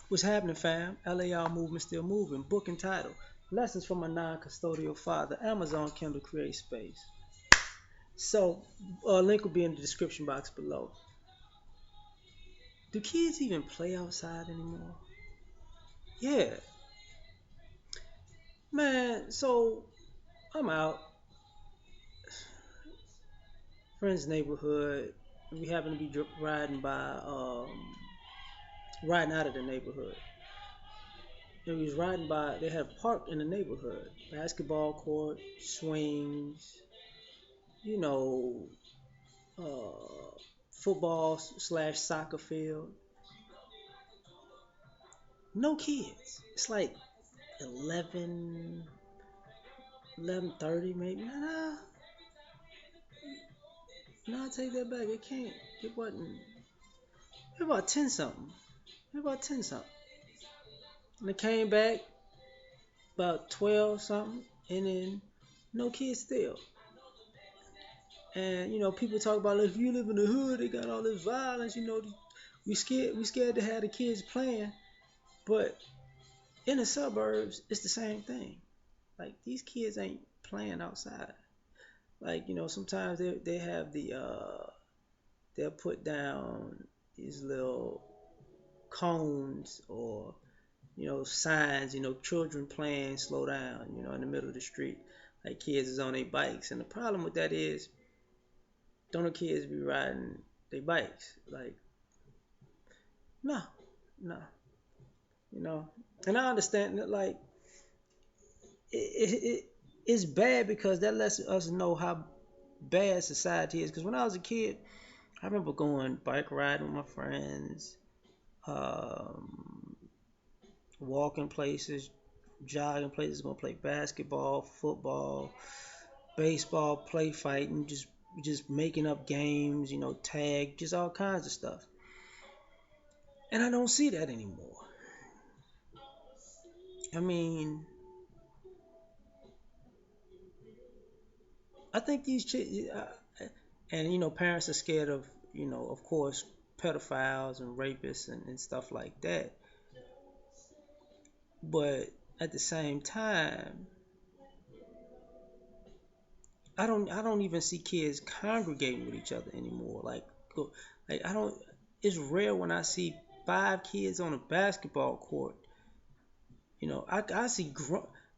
What's happening, fam? L.A.R movement still moving. Book and title. Lessons from a non-custodial father. Amazon Kindle Create Space. So, link will be in the description box below. Do kids even play outside anymore? Yeah, man. So I'm out, friend's neighborhood. We happen to be riding out of the neighborhood. And we was riding by. They had a park in the neighborhood, basketball court, swings, you know, football slash soccer field. No kids. It's like 11, 11:30 maybe. Nah, no, I take that back. It can't. It wasn't. It was about 10 something. It was about 10 something. And it came back about 12 something. And then no kids still. And people talk about if you live in the hood, they got all this violence. We scared to have the kids playing. But in the suburbs, it's the same thing. Like these kids ain't playing outside. Like sometimes they have they'll put down these little cones or signs. Children playing, slow down. In the middle of the street, like kids is on their bikes. And the problem with that is, don't the kids be riding their bikes? Like no, no, you know. And I understand that like it's bad because that lets us know how bad society is. Because when I was a kid, I remember going bike riding with my friends, um, walking places, jogging places, going to play basketball, football, baseball, play fighting, just making up games, tag, just all kinds of stuff. And I don't see that anymore. I mean, I think and parents are scared of, of course, pedophiles and rapists and stuff like that. But at the same time, I don't even see kids congregating with each other anymore. Like I don't. It's rare when I see five kids on a basketball court. I see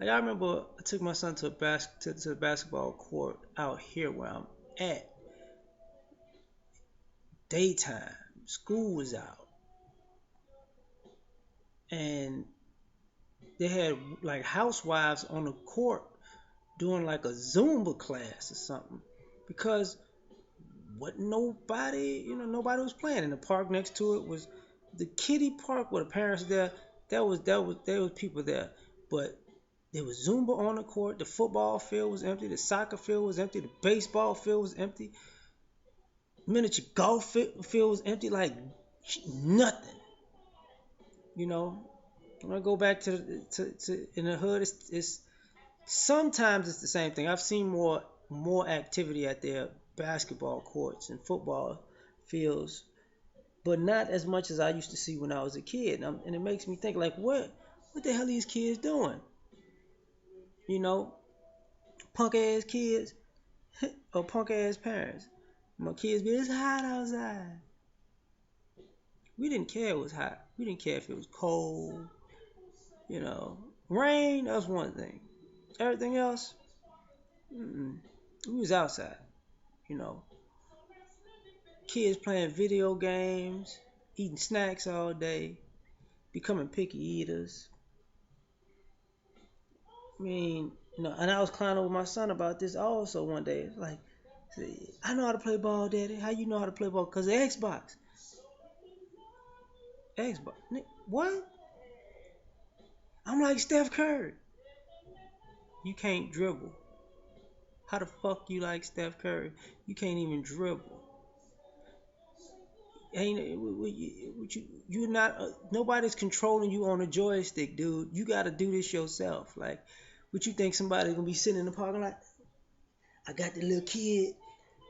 like I remember I took my son to the basketball court out here where I'm at. Daytime, school was out, and they had like housewives on the court doing like a Zumba class or something because what nobody was playing. In the park next to it was the kiddie park where the parents there. There was people there, but there was Zumba on the court. The football field was empty. The soccer field was empty. The baseball field was empty. Miniature golf field was empty. Like nothing. You know. When I go back to in the hood, it's sometimes it's the same thing. I've seen more activity at their basketball courts and football fields, but not as much as I used to see when I was a kid. And it makes me think like, what the hell are these kids doing? You know, punk ass kids or punk ass parents. My kids be it's hot outside. We didn't care it was hot. We didn't care if it was cold. You know, rain. That's one thing. Everything else, mm-mm. We was outside. You know, kids playing video games, eating snacks all day, becoming picky eaters. I mean, and I was clowning with my son about this also one day. It's like, I know how to play ball, Daddy. How you know how to play ball? Cause of Xbox. Xbox. What? I'm like Steph Curry. You can't dribble. How the fuck you like Steph Curry? You can't even dribble. Ain't you're not nobody's controlling you on a joystick, dude. You got to do this yourself. Like, what you think somebody gonna be sitting in the parking lot? I got the little kid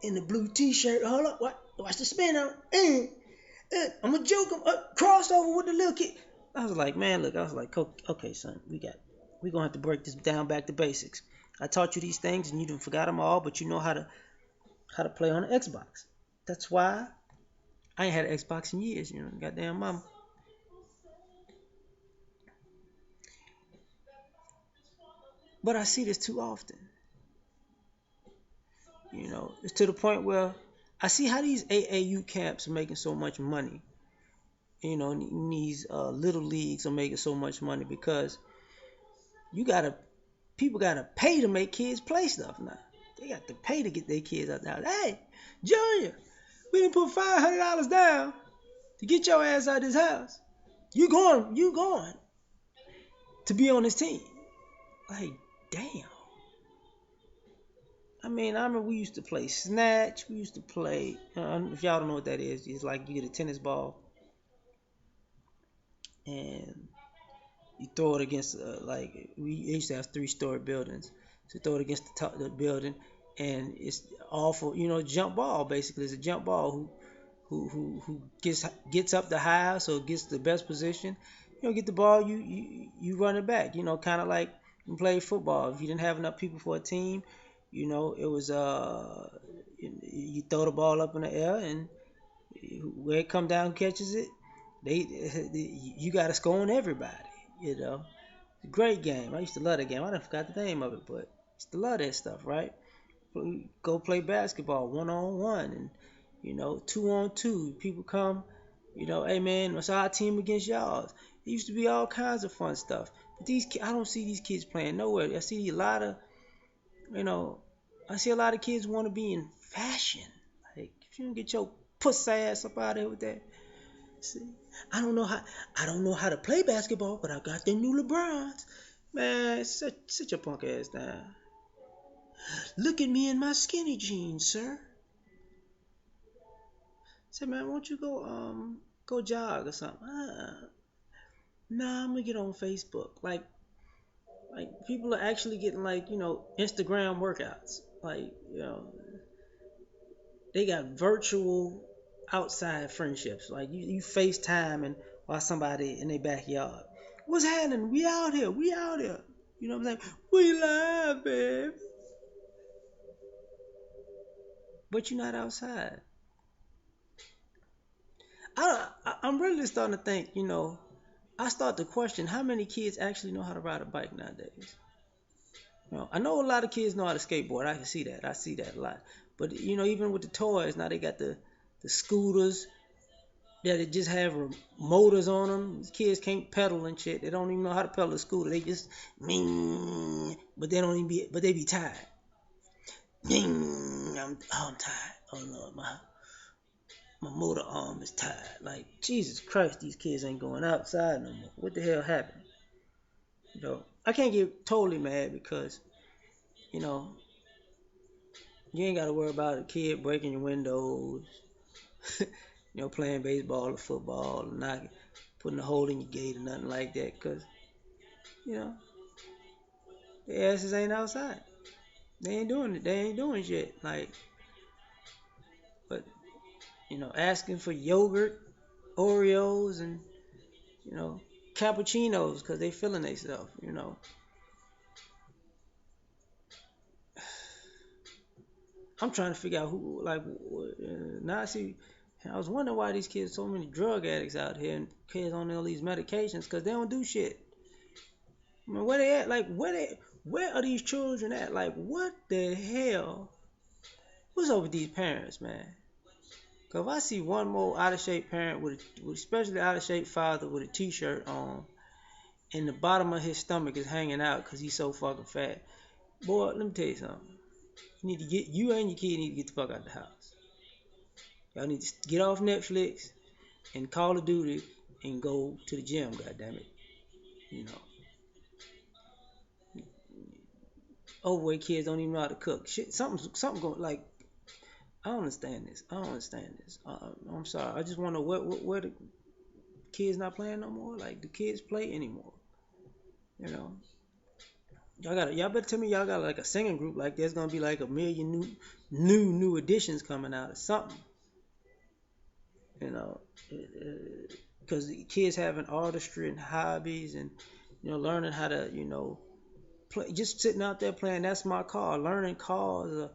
in the blue T-shirt. Hold up, what? Watch the spin out. I'm a joke. I'm crossover with the little kid. I was like, man, look, I was like, okay, son, we gonna have to break this down back to basics. I taught you these things and you done forgot them all, but you know how to play on the Xbox. That's why I ain't had an Xbox in years, goddamn mama. But I see this too often. It's to the point where I see how these AAU camps are making so much money. And these little leagues are making so much money because you gotta people gotta pay to make kids play stuff now. They got to pay to get their kids out the house. Hey, Junior, we didn't put $500 down to get your ass out of this house. You going to be on this team. Like, damn. I mean, I remember we used to play snatch. We used to play. If y'all don't know what that is, it's like you get a tennis ball and you throw it against like we used to have 3-story buildings. So you throw it against the top of the building, and it's awful. Jump ball basically. It's a jump ball who gets up the highest or gets the best position. Get the ball, you run it back. Kind of like you play football. If you didn't have enough people for a team, it was you throw the ball up in the air, and where it come down catches it, they you got to score on everybody. You know, great game. I used to love that game. I done forgot the name of it, but I used to love that stuff, right? Go play basketball 1-on-1 and 2-on-2. People come, hey man, it's our team against y'all. It used to be all kinds of fun stuff. But I don't see these kids playing nowhere. I see a lot of, you know, I see a lot of kids want to be in fashion. Like, if you don't get your puss ass up out of here with that. See, I don't know how I don't know how to play basketball, but I got the new LeBrons. Man, sit your punk ass down. Look at me in my skinny jeans, sir. Say, man, won't you go jog or something? Nah, I'm gonna get on Facebook. Like people are actually getting like Instagram workouts. Like they got virtual outside friendships. Like you FaceTime and while somebody in their backyard. What's happening? We out here. We out here. You know what I'm saying? We live, babe. But you're not outside. I'm really starting to think. I start to question how many kids actually know how to ride a bike nowadays. I know a lot of kids know how to skateboard. I can see that. I see that a lot. But even with the toys, now they got the scooters that it just have motors on them. These kids can't pedal and shit. They don't even know how to pedal a scooter. They just but they don't even but they be tired. I'm tired. Oh no, my motor arm is tired. Like Jesus Christ, these kids ain't going outside no more. What the hell happened? I can't get totally mad because you know you ain't got to worry about a kid breaking your windows, playing baseball or football, or not putting a hole in your gate or nothing like that, because you know their asses ain't outside. They ain't doing it. They ain't doing shit. Like, but asking for yogurt, Oreos, and you know, cappuccinos because they feeling themselves. I'm trying to figure out who, like, now I see. I was wondering why these kids, so many drug addicts out here, and kids on all these medications because they don't do shit. I mean, where they at? Like, where are these children at? Like, what the hell? What's up with these parents, man? Cause if I see one more out of shape parent with especially out of shape father with a t-shirt on, and the bottom of his stomach is hanging out because he's so fucking fat, boy, let me tell you something. You and your kid need to get the fuck out of the house. Y'all need to get off Netflix and Call of Duty and go to the gym. Goddamn it, you know. Overweight kids don't even know how to cook. Shit, something going like. I don't understand this. I don't understand this. I'm sorry. I just want to know where the kids not playing no more. Like, do kids play anymore? You know. Y'all better tell me y'all got like a singing group. Like there's gonna be like a million new editions coming out or something. You know, because the kids having artistry and hobbies and learning how to play, just sitting out there playing that's my car, learning cars,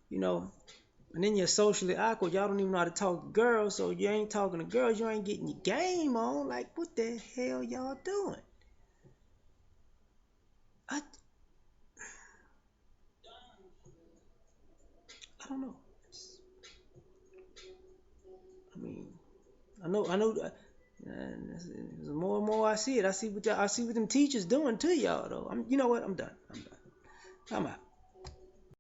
you know. And then you're socially awkward. Y'all don't even know how to talk to girls, so you ain't talking to girls. You ain't getting your game on. Like, what the hell y'all doing? I, I don't know. I mean, I know. And the more and more I see it, I see what them teachers doing to y'all though. You know what? I'm done. I'm out.